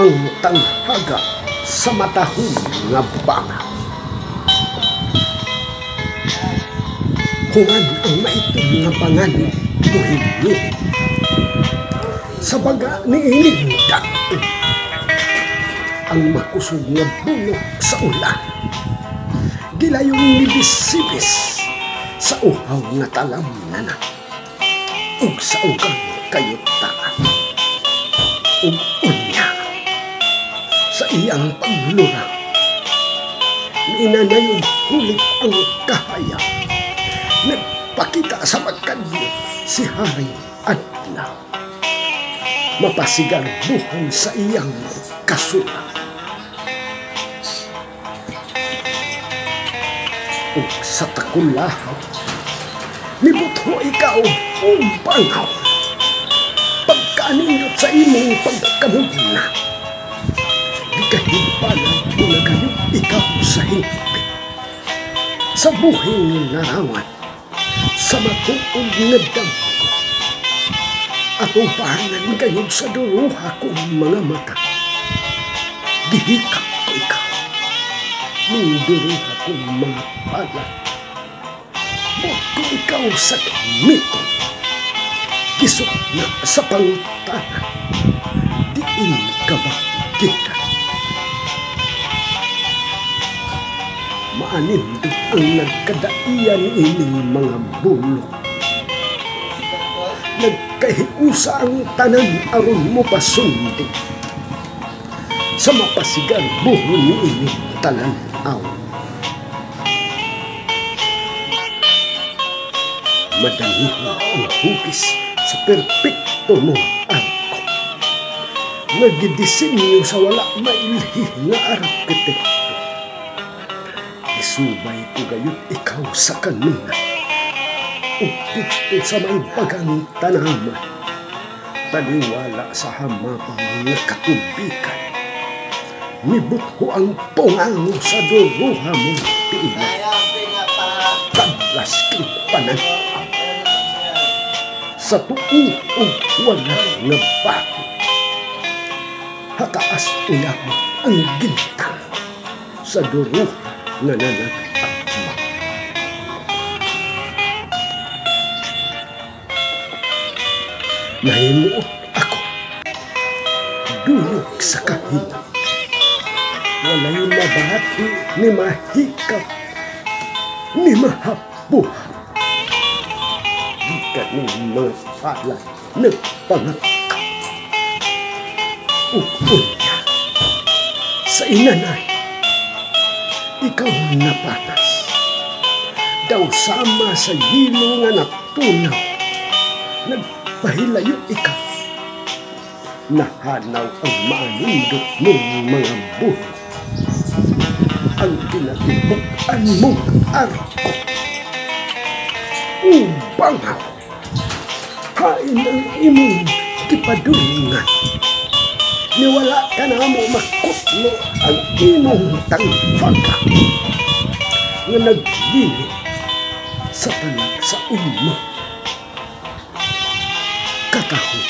ang tanghaga sa matahong nga banga. Hungan ang maitong nga panganin muhimni sa baga ni ininda ang makusog nga bunok sa ulan. Gilayong nibis-sibis sa uhaw nga talam na na ug sa ugang kayutaan ug unya sa iyang paglurang niinanayon hulit ang kahaya. Nagpakita sa pagkadyo si Haring Adlaw, mapasigar buhay sa iyang kasulang. Ug sa takulahaw nibutho ikaw bangaw pagkanindot sa imong pagkamugna. Di kahimpalan mo na kayo ikaw sa higpit sa buhing larawan sa matuod nga damgo. Atubangan kayo sa duruha kong mga mata. Gihikap ko ikaw ng duruha kong mga palad. Huwag ko ikaw sa mito. Gisok na sa pangutana. Diin ka ba kita? Maanindot ang nagkadaian ining mga bulok. Nagkahiusa ang tanan aron mo pasundi sa mapasigar buhon ni ining talanaw. Madaliho ang hugis sa perpekto mong arko. Nagdidisenyo sa wala mailhi nga arkitekto. Isubay ko gayot ikaw sa kanuna ug dito sa may bagang tanaman. Taliwala sa hamabang nga katubigan. Nibutho ang pungango sa duruha mong tila. Kadlas king pananaw sa tuo ug wala nga bago. Hataas ulang ang gintang sa duruha nga nanag-akma. Nahimuot ako dulog sa kahina. Walay mabati ni mahikap ni mahabuhat. Di kaning mga pala nagpangakap. Unya sa inanay ikaw napanas. Daw sama sa hilo nga natunaw. Nagpahilayo ikaw. Nahanaw ang maanindot mong mga buhay. Ang kinatibukan mong arko. Bangaw. Hain ang imong kipadungan. Niwala ka na mo makutlo ang imong tanghaga nga naglili sa talag sa umo. Katahog